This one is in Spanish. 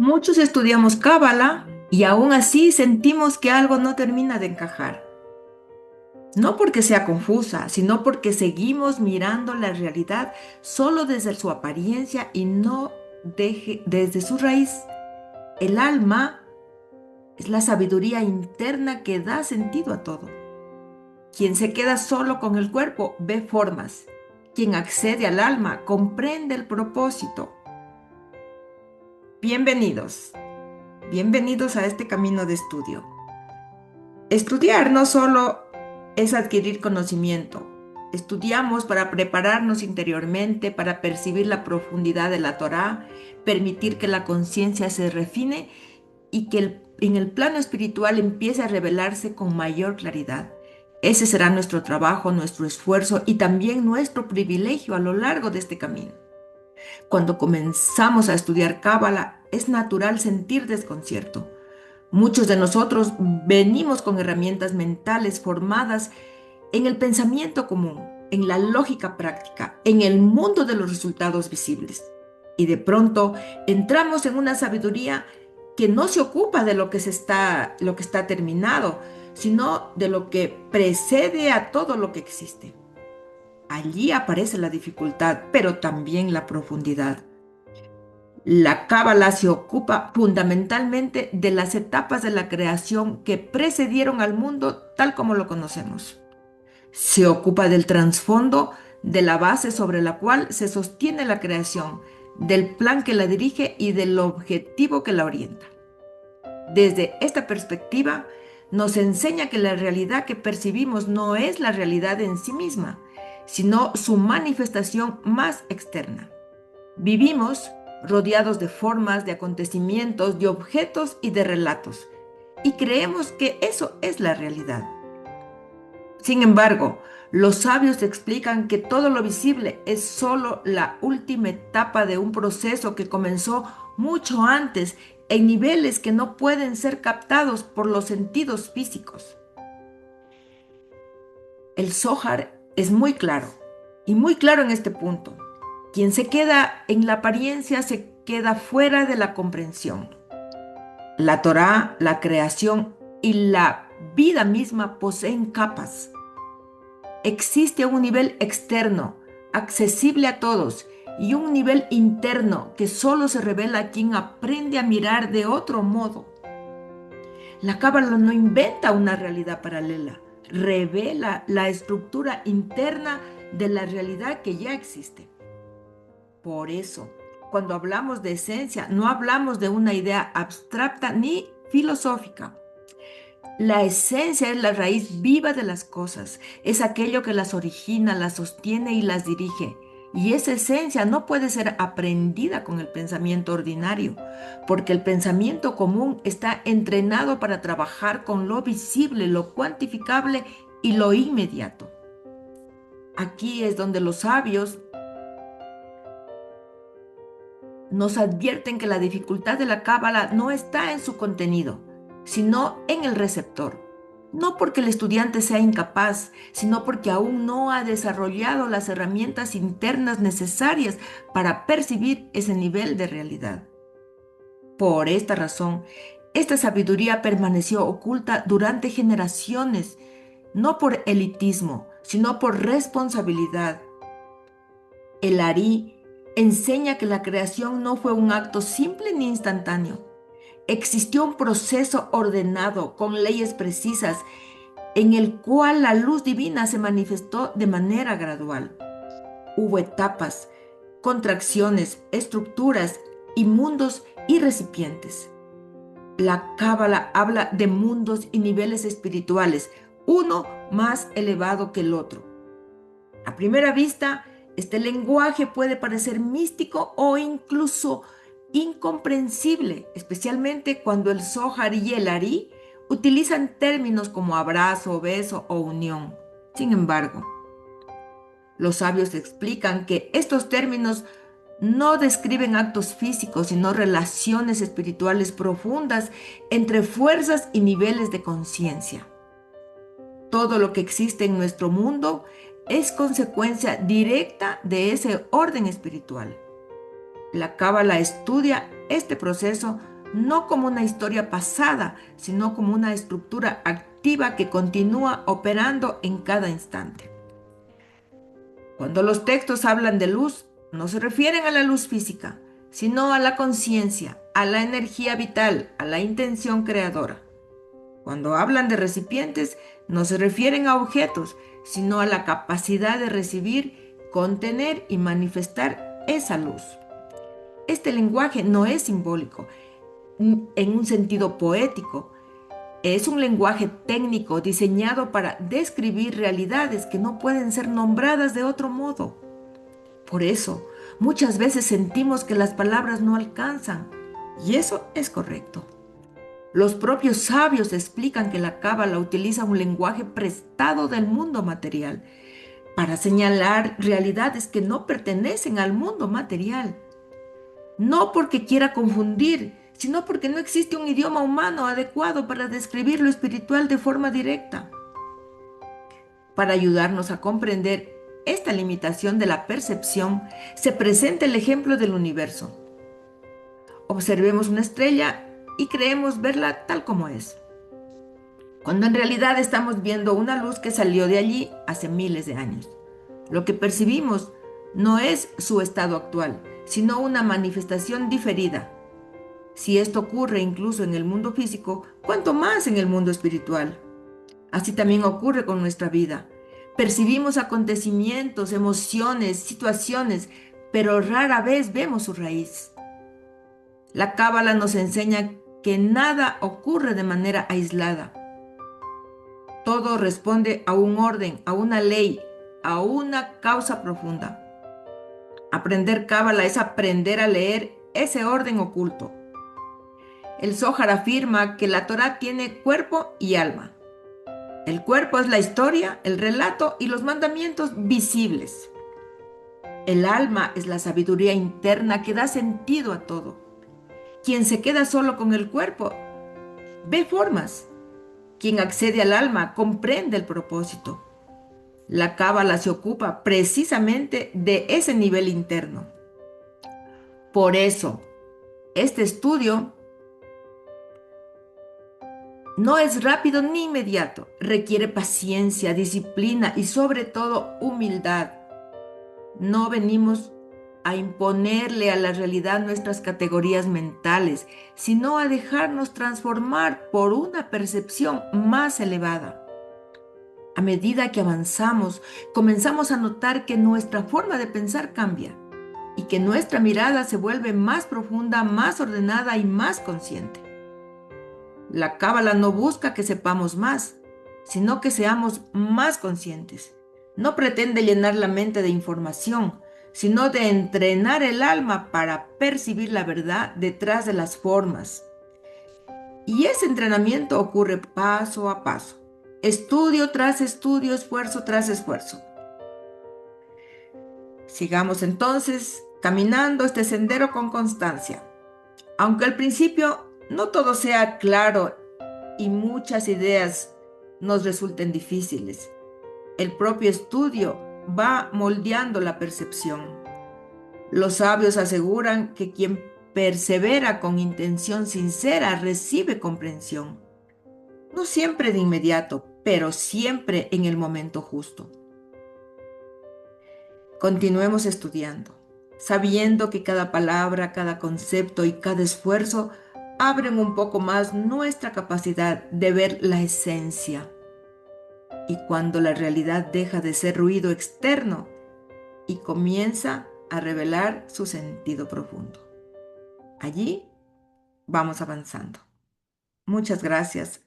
Muchos estudiamos Cábala y aún así sentimos que algo no termina de encajar. No porque sea confusa, sino porque seguimos mirando la realidad solo desde su apariencia y no desde su raíz. El alma es la sabiduría interna que da sentido a todo. Quien se queda solo con el cuerpo ve formas. Quien accede al alma comprende el propósito. Bienvenidos, bienvenidos a este camino de estudio. Estudiar no solo es adquirir conocimiento. Estudiamos para prepararnos interiormente, para percibir la profundidad de la Torá, permitir que la conciencia se refine y que en el plano espiritual empiece a revelarse con mayor claridad. Ese será nuestro trabajo, nuestro esfuerzo y también nuestro privilegio a lo largo de este camino. Cuando comenzamos a estudiar Cábala, es natural sentir desconcierto. Muchos de nosotros venimos con herramientas mentales formadas en el pensamiento común, en la lógica práctica, en el mundo de los resultados visibles. Y de pronto entramos en una sabiduría que no se ocupa de lo que está terminado, sino de lo que precede a todo lo que existe. Allí aparece la dificultad, pero también la profundidad. La Cábala se ocupa fundamentalmente de las etapas de la creación que precedieron al mundo tal como lo conocemos. Se ocupa del trasfondo, de la base sobre la cual se sostiene la creación, del plan que la dirige y del objetivo que la orienta. Desde esta perspectiva, nos enseña que la realidad que percibimos no es la realidad en sí misma, sino su manifestación más externa. Vivimos rodeados de formas, de acontecimientos, de objetos y de relatos, y creemos que eso es la realidad. Sin embargo, los sabios explican que todo lo visible es solo la última etapa de un proceso que comenzó mucho antes en niveles que no pueden ser captados por los sentidos físicos. El Zohar es muy claro, y muy claro en este punto. Quien se queda en la apariencia se queda fuera de la comprensión. La Torá, la creación y la vida misma poseen capas. Existe un nivel externo, accesible a todos, y un nivel interno que solo se revela a quien aprende a mirar de otro modo. La Cábala no inventa una realidad paralela, revela la estructura interna de la realidad que ya existe. Por eso, cuando hablamos de esencia, no hablamos de una idea abstracta ni filosófica. La esencia es la raíz viva de las cosas, es aquello que las origina, las sostiene y las dirige. Y esa esencia no puede ser aprendida con el pensamiento ordinario, porque el pensamiento común está entrenado para trabajar con lo visible, lo cuantificable y lo inmediato. Aquí es donde los sabios nos advierten que la dificultad de la cábala no está en su contenido, sino en el receptor. No porque el estudiante sea incapaz, sino porque aún no ha desarrollado las herramientas internas necesarias para percibir ese nivel de realidad. Por esta razón, esta sabiduría permaneció oculta durante generaciones, no por elitismo, sino por responsabilidad. El Ari enseña que la creación no fue un acto simple ni instantáneo. Existió un proceso ordenado, con leyes precisas, en el cual la luz divina se manifestó de manera gradual. Hubo etapas, contracciones, estructuras y mundos y recipientes. La Cábala habla de mundos y niveles espirituales, uno más elevado que el otro. A primera vista, este lenguaje puede parecer místico o incluso incomprensible, especialmente cuando el Zohar y el Ari utilizan términos como abrazo, beso o unión. Sin embargo, los sabios explican que estos términos no describen actos físicos, sino relaciones espirituales profundas entre fuerzas y niveles de conciencia. Todo lo que existe en nuestro mundo es consecuencia directa de ese orden espiritual. La Cábala estudia este proceso no como una historia pasada, sino como una estructura activa que continúa operando en cada instante. Cuando los textos hablan de luz, no se refieren a la luz física, sino a la conciencia, a la energía vital, a la intención creadora. Cuando hablan de recipientes, no se refieren a objetos, sino a la capacidad de recibir, contener y manifestar esa luz. Este lenguaje no es simbólico en un sentido poético, es un lenguaje técnico diseñado para describir realidades que no pueden ser nombradas de otro modo. Por eso, muchas veces sentimos que las palabras no alcanzan, y eso es correcto. Los propios sabios explican que la cábala utiliza un lenguaje prestado del mundo material para señalar realidades que no pertenecen al mundo material. No porque quiera confundir, sino porque no existe un idioma humano adecuado para describir lo espiritual de forma directa. Para ayudarnos a comprender esta limitación de la percepción, se presenta el ejemplo del universo. Observemos una estrella y creemos verla tal como es, cuando en realidad estamos viendo una luz que salió de allí hace miles de años. Lo que percibimos no es su estado actual, sino una manifestación diferida. Si esto ocurre incluso en el mundo físico, ¿cuánto más en el mundo espiritual? Así también ocurre con nuestra vida. Percibimos acontecimientos, emociones, situaciones, pero rara vez vemos su raíz. La Cábala nos enseña que nada ocurre de manera aislada. Todo responde a un orden, a una ley, a una causa profunda. Aprender Cábala es aprender a leer ese orden oculto. El Zohar afirma que la Torá tiene cuerpo y alma. El cuerpo es la historia, el relato y los mandamientos visibles. El alma es la sabiduría interna que da sentido a todo. Quien se queda solo con el cuerpo ve formas. Quien accede al alma comprende el propósito. La cábala se ocupa precisamente de ese nivel interno. Por eso, este estudio no es rápido ni inmediato. Requiere paciencia, disciplina y sobre todo humildad. No venimos a imponerle a la realidad nuestras categorías mentales, sino a dejarnos transformar por una percepción más elevada. A medida que avanzamos, comenzamos a notar que nuestra forma de pensar cambia y que nuestra mirada se vuelve más profunda, más ordenada y más consciente. La cábala no busca que sepamos más, sino que seamos más conscientes. No pretende llenar la mente de información, sino de entrenar el alma para percibir la verdad detrás de las formas. Y ese entrenamiento ocurre paso a paso, estudio tras estudio, esfuerzo tras esfuerzo. Sigamos entonces caminando este sendero con constancia. Aunque al principio no todo sea claro y muchas ideas nos resulten difíciles, el propio estudio va moldeando la percepción. Los sabios aseguran que quien persevera con intención sincera recibe comprensión. No siempre de inmediato, pero siempre en el momento justo. Continuemos estudiando, sabiendo que cada palabra, cada concepto y cada esfuerzo abren un poco más nuestra capacidad de ver la esencia. Y cuando la realidad deja de ser ruido externo y comienza a revelar su sentido profundo. Allí vamos avanzando. Muchas gracias.